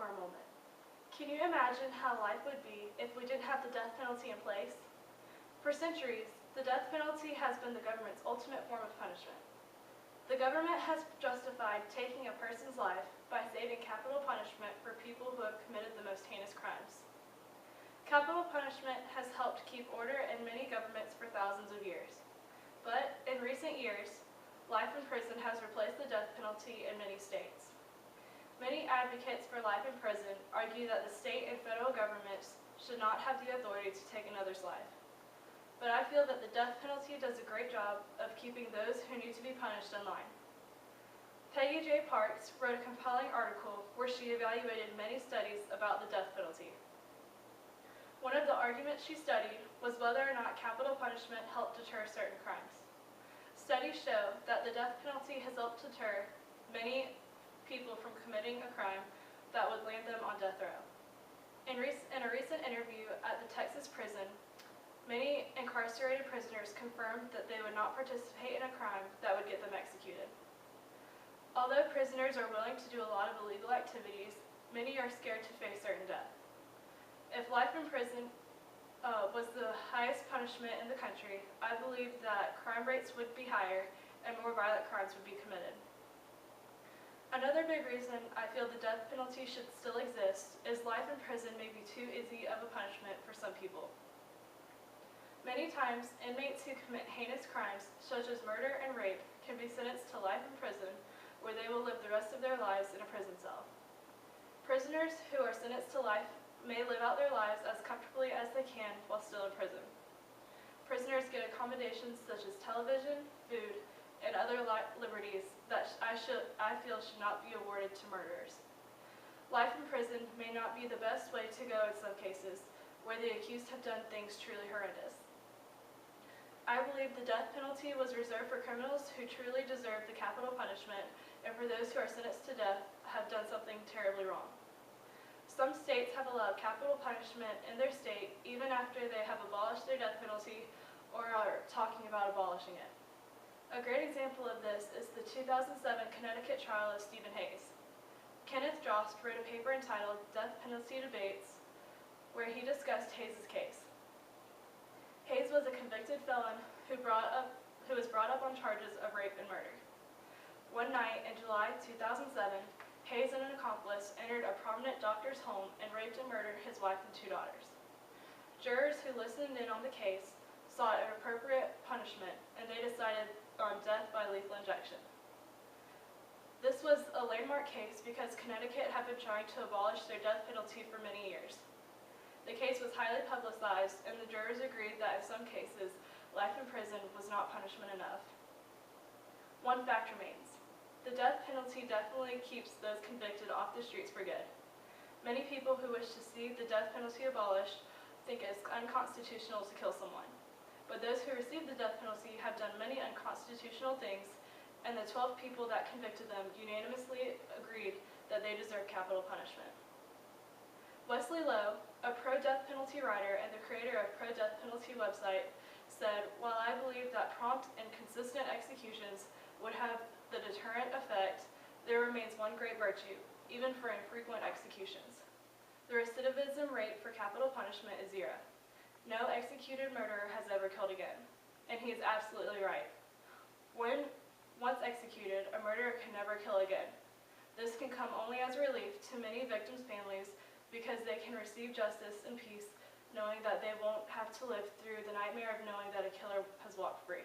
for a moment. Can you imagine how life would be if we didn't have the death penalty in place? For centuries, the death penalty has been the government's ultimate form of punishment. The government has justified taking a person's life by saving capital punishment for people who have committed the most heinous crimes. Capital punishment has helped keep order in many governments for thousands of years. But in recent years, life in prison has replaced the death penalty in many states. Many advocates for life in prison argue that the state and federal governments should not have the authority to take another's life. But I feel that the death penalty does a great job of keeping those who need to be punished in line. Peggy J. Parks wrote a compelling article where she evaluated many studies about the death penalty. One of the arguments she studied was whether or not capital punishment helped deter certain crimes. Studies show that the death penalty has helped deter many people from committing a crime that would land them on death row. In a recent interview at the Texas prison, many incarcerated prisoners confirmed that they would not participate in a crime that would get them executed. Although prisoners are willing to do a lot of illegal activities, many are scared to face certain death. If life in prison was the highest punishment in the country, I believe that crime rates would be higher and more violent crimes would be committed. Another big reason I feel the death penalty should still exist is life in prison may be too easy of a punishment for some people. Many times, inmates who commit heinous crimes, such as murder and rape, can be sentenced to life in prison, where they will live the rest of their lives in a prison cell. Prisoners who are sentenced to life may live out their lives as comfortably as they can while still in prison. Prisoners get accommodations such as television, food, and other liberties that I feel should not be awarded to murderers. Life in prison may not be the best way to go in some cases, where the accused have done things truly horrendous. I believe the death penalty was reserved for criminals who truly deserve the capital punishment and for those who are sentenced to death have done something terribly wrong. Some states have allowed capital punishment in their state even after they have abolished their death penalty or are talking about abolishing it. A great example of this is the 2007 Connecticut trial of Stephen Hayes. Kenneth Jost wrote a paper entitled Death Penalty Debates, where he discussed Hayes' case. Hayes was a convicted felon who was brought up on charges of rape and murder. One night in July 2007, Hayes and an accomplice entered a prominent doctor's home and raped and murdered his wife and 2 daughters. Jurors who listened in on the case sought an appropriate punishment, and they decided on death by lethal injection. This was a landmark case because Connecticut had been trying to abolish their death penalty for many years. The case was highly publicized, and the jurors agreed that in some cases, life in prison was not punishment enough. One fact remains. The death penalty definitely keeps those convicted off the streets for good. Many people who wish to see the death penalty abolished think it's unconstitutional to kill someone. But those who received the death penalty have done many unconstitutional things, and the 12 people that convicted them unanimously agreed that they deserve capital punishment. Wesley Lowe, a pro-death penalty writer and the creator of pro-death penalty website, said, "While I believe that prompt and consistent executions would have the deterrent effect, there remains one great virtue, even for infrequent executions. The recidivism rate for capital punishment is 0. No executed murderer has ever killed again." And he is absolutely right. Once executed, a murderer can never kill again. This can come only as a relief to many victims' families because they can receive justice in peace, knowing that they won't have to live through the nightmare of knowing that a killer has walked free.